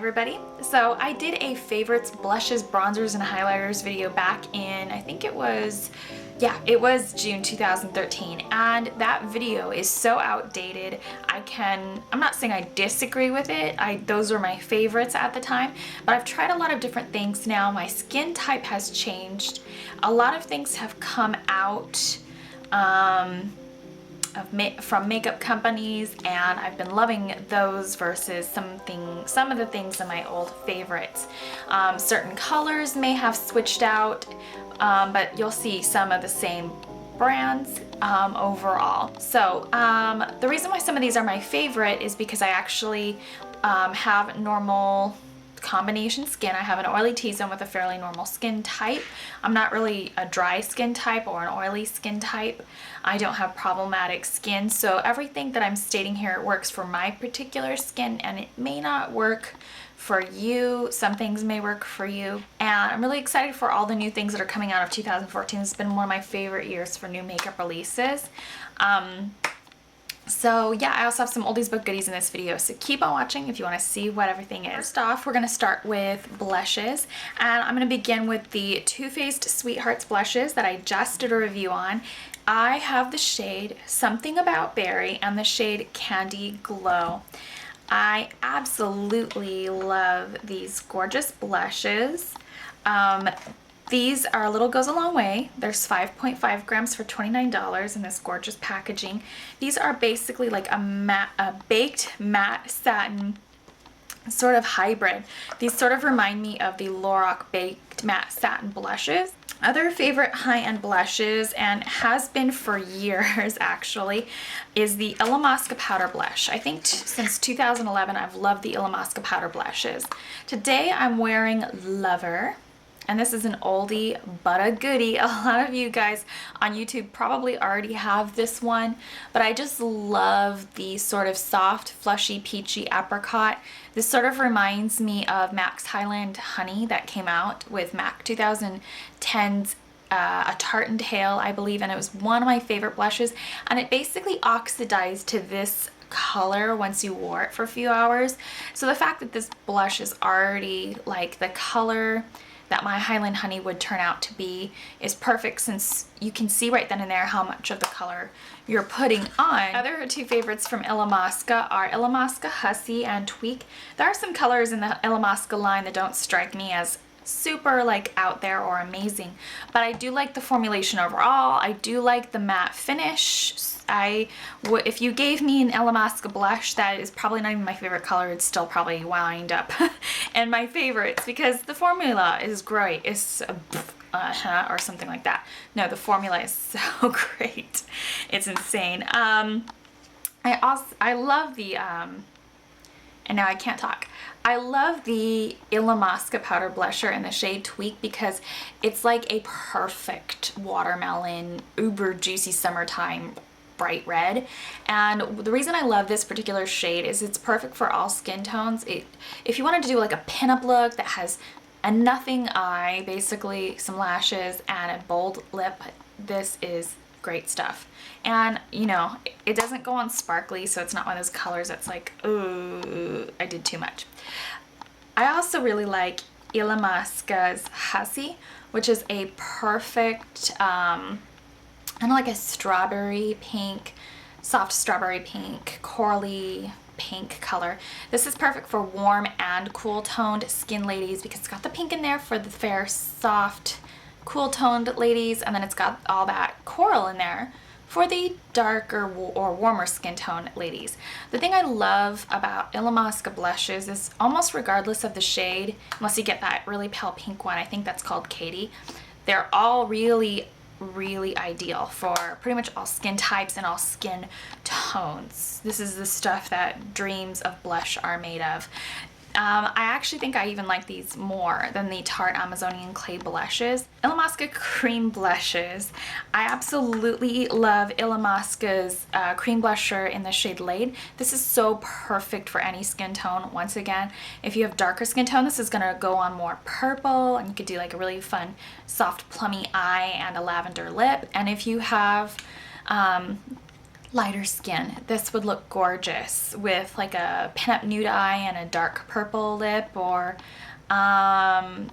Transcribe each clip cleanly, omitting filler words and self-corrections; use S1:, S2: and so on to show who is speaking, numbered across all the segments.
S1: everybody. So I did a favorites, blushes, bronzers, and highlighters video back in, I think it was June 2013, and that video is so outdated. I'm not saying I disagree with it. Those were my favorites at the time, but I've tried a lot of different things now. My skin type has changed. A lot of things have come out from makeup companies, and I've been loving those versus some of the things in my old favorites. Certain colors may have switched out, but you'll see some of the same brands overall. So the reason why some of these are my favorite is because I actually have normal combination skin. I have an oily T-zone with a fairly normal skin type. I'm not really a dry skin type or an oily skin type. I don't have problematic skin, so everything that I'm stating here works for my particular skin, and it may not work for you. Some things may work for you, and I'm really excited for all the new things that are coming out of 2014. It's been one of my favorite years for new makeup releases. So yeah, I also have some oldies but goodies in this video, so keep on watching if you want to see what everything is. First off, we're going to start with blushes, and I'm going to begin with the Too Faced Sweethearts blushes that I just did a review on. I have the shade Something About Berry and the shade Candy Glow. I absolutely love these gorgeous blushes. These are A Little Goes a Long Way. There's 5.5 grams for $29 in this gorgeous packaging. These are basically like a baked matte satin sort of hybrid. These sort of remind me of the Lorac baked matte satin blushes. Other favorite high-end blushes, and has been for years actually, is the Illamasqua powder blush. I think since 2011 I've loved the Illamasqua powder blushes. Today I'm wearing Lover. And this is an oldie but a goodie. A lot of you guys on YouTube probably already have this one, but I just love the sort of soft, flushy, peachy apricot. This sort of reminds me of MAC's Highland Honey that came out with MAC 2010's A Tartan Tale, I believe, and it was one of my favorite blushes, and it basically oxidized to this color once you wore it for a few hours. So the fact that this blush is already like the color that my Highland Honey would turn out to be is perfect, since you can see right then and there how much of the color you're putting on. Other two favorites from Illamasqua are Illamasqua Hussy and Tweak. There are some colors in the Illamasqua line that don't strike me as super like out there or amazing, but I do like the formulation overall. I do like the matte finish. If you gave me an Illamasqua blush that is probably not even my favorite color, it'd still probably wind up in my favorites because the formula is great. It's or something like that. No, the formula is so great. It's insane. I love the and now I can't talk. I love the Illamasqua powder blusher in the shade Tweak because it's like a perfect watermelon, uber juicy summertime bright red. And the reason I love this particular shade is it's perfect for all skin tones. If you wanted to do like a pinup look that has a nothing eye, basically some lashes and a bold lip, this is great stuff. And you know, it doesn't go on sparkly, so it's not one of those colors that's like, ooh, I did too much. I also really like Illamasqua's Hussy, which is a perfect kind of like a strawberry pink, soft strawberry pink, corally pink color. This is perfect for warm and cool toned skin ladies because it's got the pink in there for the fair, soft, cool toned ladies, and then it's got all that coral in there for the darker or warmer skin tone ladies. The thing I love about Illamasqua blushes is almost regardless of the shade, unless you get that really pale pink one, I think that's called Katie, they're all really ideal for pretty much all skin types and all skin tones. This is the stuff that dreams of blush are made of. I actually think I even like these more than the Tarte Amazonian Clay blushes. Illamasqua cream blushes. I absolutely love Illamasqua's cream blusher in the shade Laid. This is so perfect for any skin tone. Once again, if you have darker skin tone, this is gonna go on more purple, and you could do like a really fun soft plummy eye and a lavender lip. And if you have lighter skin, this would look gorgeous with like a pinup nude eye and a dark purple lip, or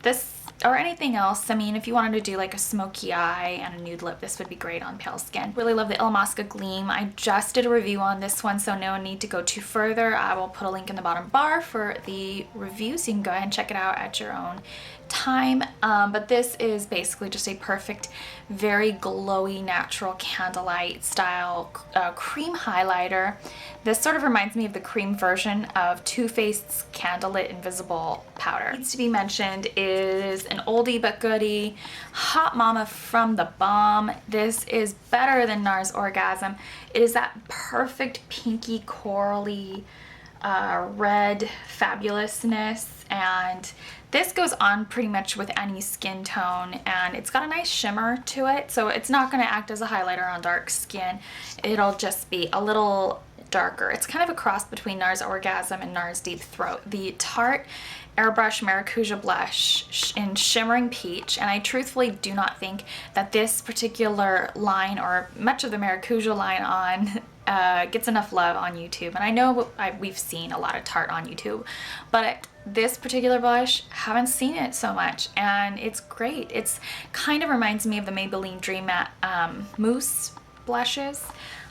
S1: this, or anything else. I mean, if you wanted to do like a smoky eye and a nude lip, this would be great on pale skin. Really love the Il Mosca Gleam. I just did a review on this one, so no need to go too further. I will put a link in the bottom bar for the review, so you can go ahead and check it out at your own time. But this is basically just a perfect, very glowy, natural candlelight style cream highlighter. This sort of reminds me of the cream version of Too Faced's Candlelit Invisible Powder. Needs to be mentioned is an oldie but goodie, Hot Mama from the Bomb. This is better than NARS Orgasm. It is that perfect pinky corally red fabulousness, and this goes on pretty much with any skin tone, and it's got a nice shimmer to it, so it's not going to act as a highlighter on dark skin. It'll just be a little darker. It's kind of a cross between NARS Orgasm and NARS Deep Throat. The Tarte Airbrush Maracuja blush in Shimmering Peach, and I truthfully do not think that this particular line, or much of the Maracuja line on gets enough love on YouTube. And I know we've seen a lot of Tarte on YouTube, but this particular blush, haven't seen it so much, and it's great. It's kind of reminds me of the Maybelline Dream Matte Mousse blushes,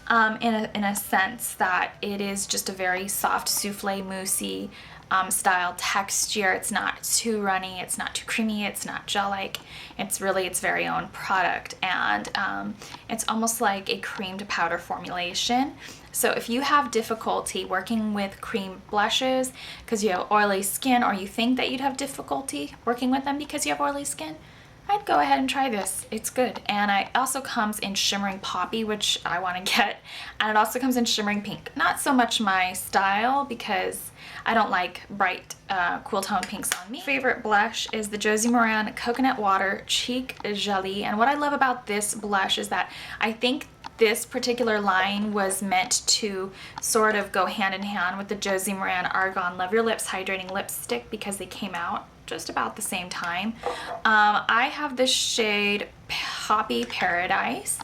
S1: in a sense that it is just a very soft souffle moussey style texture. It's not too runny, it's not too creamy, it's not gel-like. It's really its very own product, and it's almost like a cream to powder formulation. So if you have difficulty working with cream blushes because you have oily skin, or you think that you'd have difficulty working with them because you have oily skin, I'd go ahead and try this. It's good. And it also comes in Shimmering Poppy, which I want to get, and it also comes in Shimmering Pink. Not so much my style because I don't like bright cool tone pinks on me. Favorite blush is the Josie Moran Coconut Water Cheek Jelly, and what I love about this blush is that I think this particular line was meant to sort of go hand in hand with the Josie Moran Argan Love Your Lips Hydrating Lipstick, because they came out just about the same time. I have the shade Poppy Paradise.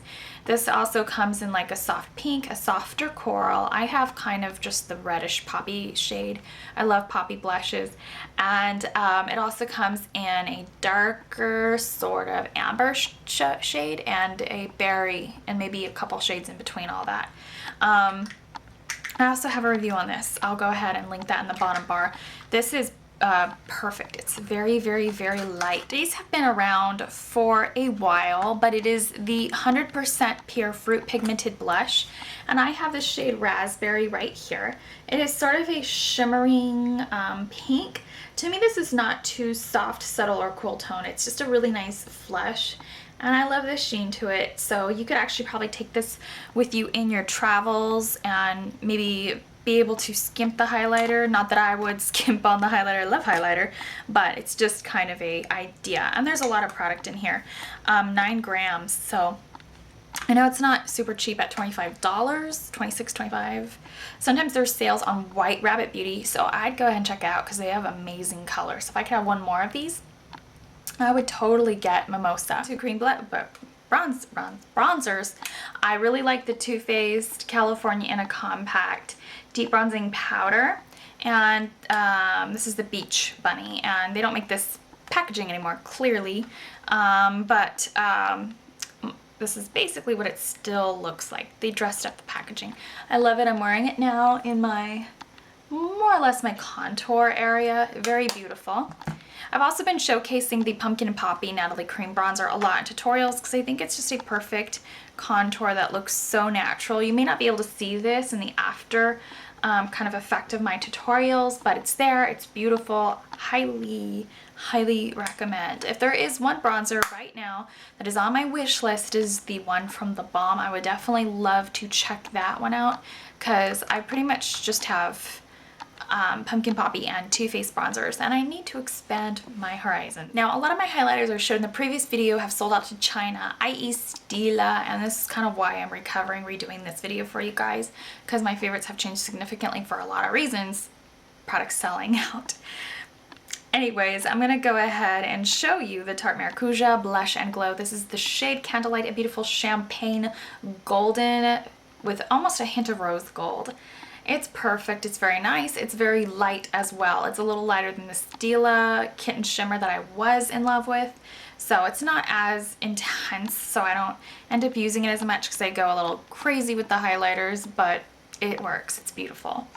S1: This also comes in like a soft pink, a softer coral. I have kind of just the reddish poppy shade. I love poppy blushes. And it also comes in a darker sort of amber shade and a berry, and maybe a couple shades in between all that. I also have a review on this. I'll go ahead and link that in the bottom bar. This is perfect. It's very, very, very light. These have been around for a while, but it is the 100% pure fruit pigmented blush, and I have the shade Raspberry right here. It is sort of a shimmering pink. To me, this is not too soft, subtle, or cool tone. It's just a really nice flush, and I love the sheen to it. So you could actually probably take this with you in your travels and maybe be able to skimp the highlighter. Not that I would skimp on the highlighter, I love highlighter, but it's just kind of a idea. And there's a lot of product in here, 9 grams. So I know it's not super cheap at $25, $26, $25. Sometimes there's sales on White Rabbit Beauty, so I'd go ahead and check it out because they have amazing colors. If I could have one more of these, I would totally get Mimosa. 2 cream bronzers. I really like the Too Faced California in a Compact Deep Bronzing Powder, and this is the Beach Bunny, and they don't make this packaging anymore, clearly, but this is basically what it still looks like. They dressed up the packaging. I love it. I'm wearing it now in my, more or less my contour area. Very beautiful. I've also been showcasing the Pumpkin and Poppy Natalie Cream Bronzer a lot in tutorials because I think it's just a perfect contour that looks so natural. You may not be able to see this in the after kind of effect of my tutorials, but it's there. It's beautiful. Highly, highly recommend. If there is one bronzer right now that is on my wish list, is the one from The Balm. I would definitely love to check that one out because I pretty much just have Pumpkin Poppy and Too Faced bronzers, and I need to expand my horizon. Now, a lot of my highlighters I showed in the previous video have sold out to China, i.e. Stila, and this is kind of why I'm redoing this video for you guys, because my favorites have changed significantly for a lot of reasons. Products selling out. Anyways, I'm going to go ahead and show you the Tarte Maracuja Blush and Glow. This is the shade Candlelight, a beautiful champagne golden with almost a hint of rose gold. It's perfect. It's very nice. It's very light as well. It's a little lighter than the Stila Kitten Shimmer that I was in love with. So it's not as intense, so I don't end up using it as much because I go a little crazy with the highlighters, but it works. It's beautiful.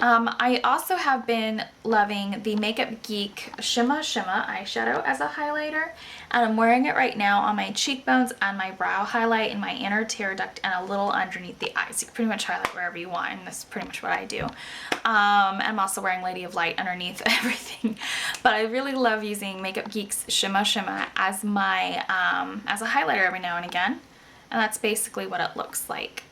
S1: I also have been loving the Makeup Geek Shimma Shimma eyeshadow as a highlighter, and I'm wearing it right now on my cheekbones and my brow highlight in my inner tear duct and a little underneath the eyes. You can pretty much highlight wherever you want, and this is pretty much what I do. I'm also wearing Lady of Light underneath everything, but I really love using Makeup Geek's Shimma Shimma as my as a highlighter every now and again, and that's basically what it looks like.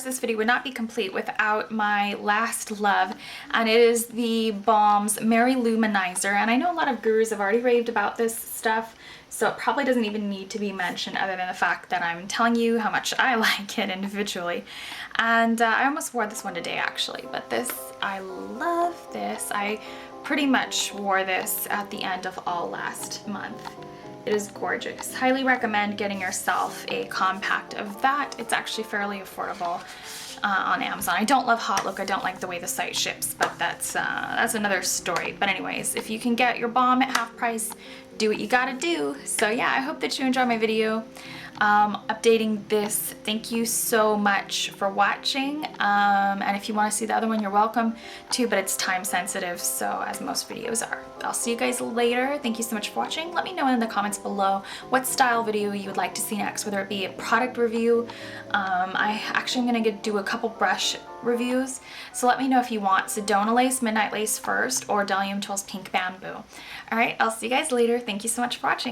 S1: This video would not be complete without my last love, and it is the Balm's Mary Luminizer. And I know a lot of gurus have already raved about this stuff, so it probably doesn't even need to be mentioned other than the fact that I'm telling you how much I like it individually. And I almost wore this one today actually, but this, I love this. I pretty much wore this at the end of all last month. It is gorgeous. Highly recommend getting yourself a compact of that. It's actually fairly affordable on Amazon. I don't love Hot Look. I don't like the way the site ships, but that's another story. But anyways, if you can get your Balm at half price, do what you gotta do. So yeah, I hope that you enjoy my video updating this. Thank you so much for watching, and if you want to see the other one, you're welcome to, but it's time sensitive, so as most videos are. I'll see you guys later. Thank you so much for watching. Let me know in the comments below what style video you would like to see next, whether it be a product review. I actually am gonna do a couple brush reviews, so let me know if you want Sedona Lace, Midnight Lace first, or Delium Tools Pink Bamboo. Alright, I'll see you guys later. Thank you so much for watching.